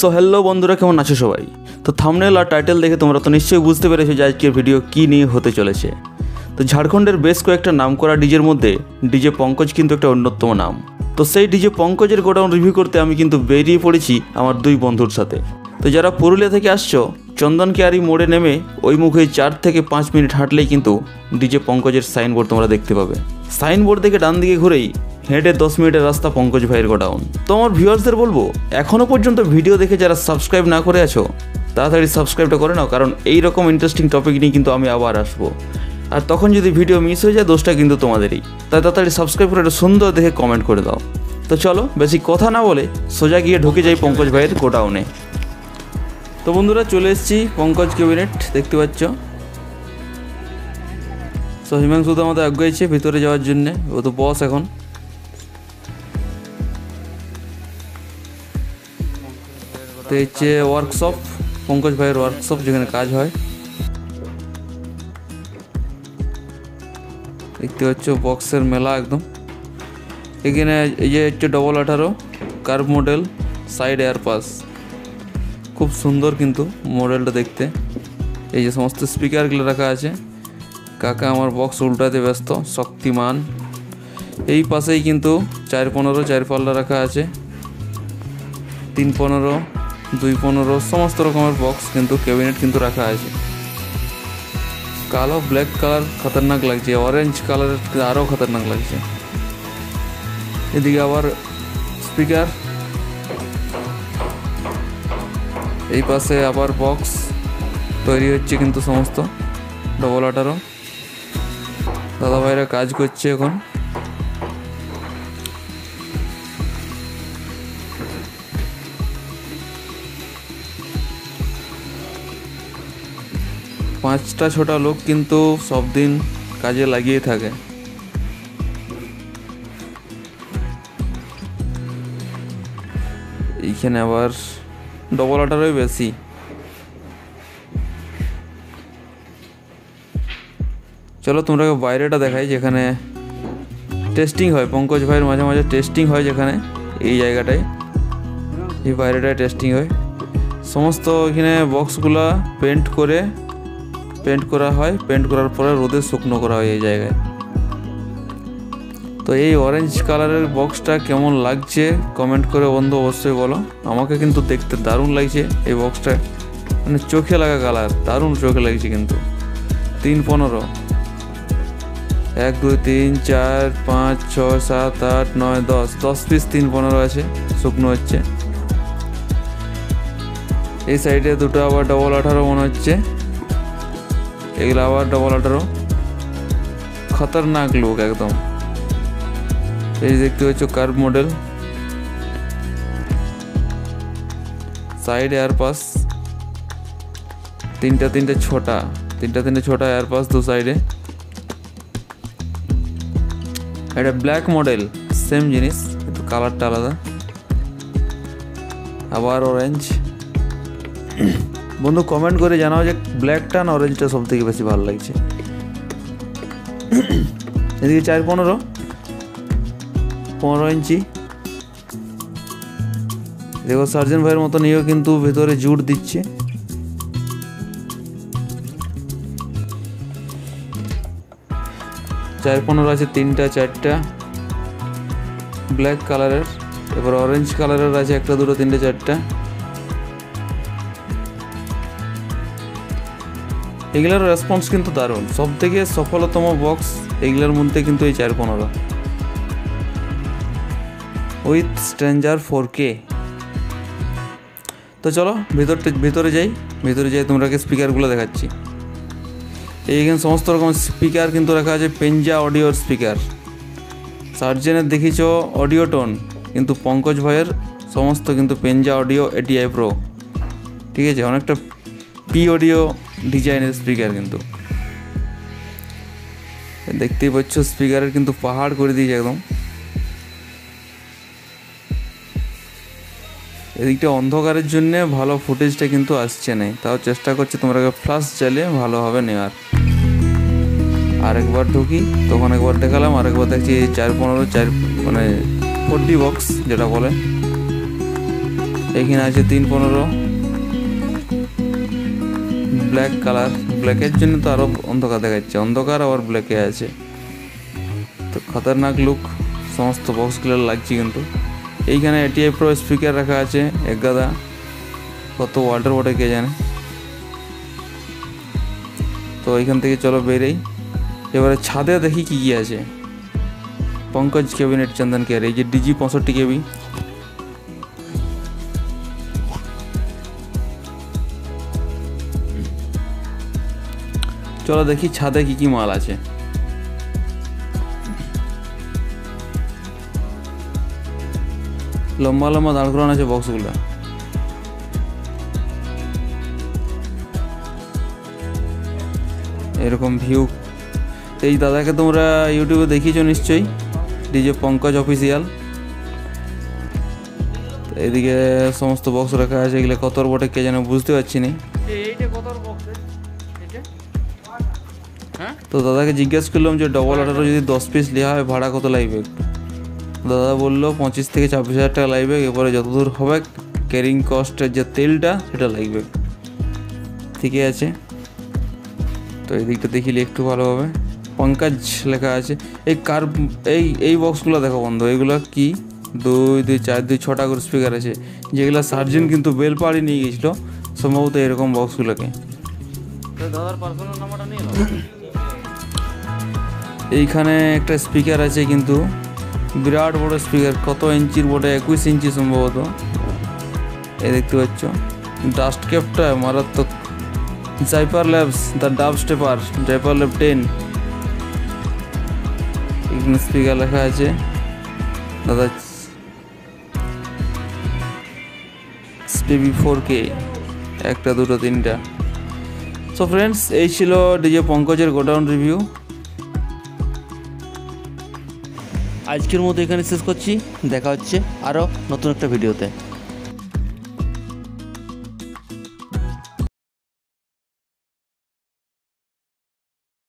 So hello বন্ধুরা, কেমন আছো সবাই? তো থাম্বনেল আর টাইটেল দেখে তোমরা তো নিশ্চয়ই বুঝতে পেরেছো যে আজকের ভিডিও কী নিয়ে হতে চলেছে। তো ঝাড়খণ্ডের বেশ কয়েকটা নামকরা ডিজের মধ্যে ডিজে পঙ্কজ কিন্তু একটা অন্যতম নাম। তো সেই ডিজে পঙ্কজের গোডাউন রিভিউ করতে আমি কিন্তু বেরিয়ে পড়েছি আমার দুই বন্ধুর সাথে। তো যারা পুরুলিয়া থেকে আসছো, চন্দনকিয়ারি মোড়ে নেমে ওই মুখে 4 থেকে 5 মিনিট হাঁটলেই কিন্তু ডিজে পঙ্কজের সাইনবোর্ড তোমরা দেখতে পাবে। সাইনবোর্ড থেকে ডান দিকে ঘুরেই হেঁটে 10 মিনিটের রাস্তা পঙ্কজ ভাইয়ের গোডাউন। তো আমার ভিউয়ার্সদের বলবো, এখনও পর্যন্ত ভিডিও দেখে যারা সাবস্ক্রাইব না করে আছো তাড়াতাড়ি সাবস্ক্রাইবটা করে নাও, কারণ এই রকম ইন্টারেস্টিং টপিক নিয়ে কিন্তু আমি আবার আসবো। আর তখন যদি ভিডিও মিস হয়ে যায় দোষটা কিন্তু তোমাদেরই। তাই তাড়াতাড়ি সাবস্ক্রাইব করে একটা সুন্দর দেখে কমেন্ট করে দাও। তো চলো বেশি কথা না বলে সোজা গিয়ে ঢুকে যাই পঙ্কজ ভাইয়ের গোডাউনে। তো বন্ধুরা, চলে এসেছি পঙ্কজ ক্যাবিনেট, দেখতে পাচ্ছ। তো হিমাংশু তো আমাদের আগ্রহীছে ভিতরে যাওয়ার জন্যে, ও তো বস এখন। তো হচ্ছে ওয়ার্কশপ, পঙ্কজ ভাইয়ের ওয়ার্কশপ যেখানে কাজ হয়। দেখতে পাচ্ছ বক্সের মেলা একদম। এখানে এই যে হচ্ছে 18 curve model side air pass, খুব সুন্দর কিন্তু মডেলটা দেখতে। এই যে সমস্ত স্পিকারগুলো রাখা আছে। কাকা আমার বক্স উল্টাতে ব্যস্ত, শক্তিমান। এই পাশেই কিন্তু 415 4 পাল্লা রাখা আছে, 315 215 সমস্ত রকমের বক্স কিন্তু ক্যাবিনেট কিন্তু রাখা আছে। কালো ব্ল্যাক কালার খতরনাক লাগছে, অরেঞ্জ কালারের আরও খতরনাক লাগছে। এদিকে আবার স্পিকার, এই পাশে আবার বক্স তৈরি হচ্ছে কিন্তু সমস্ত 18 দাদা ভাইরা কাজ করছে এখন। পাঁচটা ছটা লোক কিন্তু সব দিন কাজে লাগিয়ে থাকে। এইখানে আবার 18 বেশি। চলো তোমরা বাইরেটা দেখাই, যেখানে টেস্টিং হয়। পঙ্কজ ভাইয়ের মাঝে মাঝে টেস্টিং হয় যেখানে, এই জায়গাটায়, এই বাইরেটায় টেস্টিং হয়। সমস্ত এখানে বক্সগুলা পেন্ট করা হয়, পেন্ট করার পরে রোদে শুকনো করা হয় এই জায়গায়। তো এই অরেঞ্জ কালারের বক্সটা কেমন লাগছে কমেন্ট করে বন্ধু অবশ্যই বলো। আমাকে কিন্তু দেখতে দারুণ লাগছে এই বক্সটা, মানে চোখে লাগা কালার, দারুণ চোখে লাগছে কিন্তু। 315 1 2 3 4 5 6 7 8 9 10 পিস 315 আছে, শুকনো হচ্ছে। এই সাইডে দুটো আবার 18 মনে হচ্ছে, এগুলো আবার 18 খতরনাক লুক একদম। এই দেখতে পাচ্ছ curve model side air pass, তিনটা ছোটা এয়ার পাস দু সাইডে। এটা ব্ল্যাক মডেল, সেম জিনিস কিন্তু কালারটা আলাদা। আবার অরেঞ্জ। বন্ধু কমেন্ট করে জানাও যে ব্ল্যাকটা না অরেঞ্জটা সব থেকে বেশি ভালো লাগছে। এদিকে 15 ইঞ্চি। দেখো সার্জেন ভাইয়ের মতো নিয়েও কিন্তু ভেতরে জুট দিচ্ছে। চার 15 আছে 3টা 4টা ব্ল্যাক কালারের, এবার অরেঞ্জ কালারের আছে 1 2 3 4টা। এগুলোর রেসপন্স কিন্তু দারুণ, সব থেকে সফলতম বক্স এগুলোর মধ্যে কিন্তু এই 415 উইথ স্ট্রেঞ্জার 4K। তো চলো ভিতরে যাই তোমাকে স্পিকারগুলো দেখাচ্ছি। এইখানে সমস্ত রকম স্পিকার কিন্তু রাখা আছে, পেঞ্জা অডিওর স্পিকার। সার্জেনের দেখিছ অডিও টোন, কিন্তু পঙ্কজ ভাইয়ের সমস্ত কিন্তু পেঞ্জা অডিও ATI Pro, ঠিক আছে, অনেকটা পি অডিও ডিজাইনের স্পিকার কিন্তু। দেখতেই পাচ্ছ স্পিকারের কিন্তু পাহাড় করে দিয়েছে একদম। এদিকটা অন্ধকারের জন্যে ভালো ফুটেজটা কিন্তু আসছে না, তাও চেষ্টা করছি তোমরা ফ্ল্যাশ চালিয়ে ভালোভাবে নেওয়ার। আরেকবার ঢুকি, তখন একবার দেখালাম, আরেকবার দেখছি 415 মানে 40 বক্স যেটা বলে। এখানে আছে 315 ব্ল্যাক কালার, ব্ল্যাকের জন্য তো আরও অন্ধকার দেখাচ্ছে, অন্ধকার আবার ব্ল্যাকে আছে, তো খতরনাক লুক সমস্ত বক্সগুলো লাগছে। কিন্তু এইখানে ATI Pro স্পিকার রাখা আছে এক গাদা, কত ওয়াটার বটে কে জানে। তো এইখান থেকে চলো বেরেই, এবারে ছাদে দেখি কী কী আছে। পঙ্কজ ক্যাবিনেট চন্দন কেয়ার, এই যে DG 65 KB, চলো দেখি ছাদে কি কি মাল আছে। লম্বা লম্বা দাঁড় করানো আছে বক্সগুলো। এরকম ভিউ। এই দাদাকে তোমরা ইউটিউবে দেখিয়েছো নিশ্চয়ই, DJ পঙ্কজ অফিসিয়াল। এদিকে সমস্ত বক্স রাখা আছে, এগুলো কত বটে কে যেন বুঝতে পারছি না। তো দাদাকে জিজ্ঞেস করলাম যে ডবল অর্ডারও যদি 10 পিস নেওয়া হয় ভাড়া কত লাগবে। দাদা বললো 25 থেকে 26 হাজার টাকা লাগবে, এরপরে যতদূর হবে ক্যারিং কস্টের যে তেলটা সেটা লাগবে। ঠিকই আছে। তো এই দিকটা দেখিলে একটু ভালো হবে, পঙ্কজ লেখা আছে। এই এই বক্সগুলো দেখো বন্ধু, এগুলো কি 2, 2, 4, 2, 6টা করে স্পিকার আছে, যেগুলো সার্জেন কিন্তু বেলপাড়ি নিয়ে গেছিলো সম্ভবত এরকম বক্সগুলোকে। দাদার পার্সোনাল নাম্বারটা নিয়ে নাও। এইখানে একটা স্পিকার আছে কিন্তু বিরাট বড় স্পিকার, কত ইঞ্চির বটে, 21 ইঞ্চি সম্ভবত। এই দেখতে পাচ্ছ ডাস্ট ক্যাপটা মারাত্মক। Zaiper labs the dub stepper, Zaiper lab 10। এখানে স্পিকার লেখা আছে দাদা SPB 4K, 1, 2, 3টা। সো ফ্রেন্ডস, এই ছিল DJ পঙ্কজের গোডাউন রিভিউ। আজকের মতো এখানে শেষ করছি, দেখা হচ্ছে আরও নতুন একটা ভিডিওতে।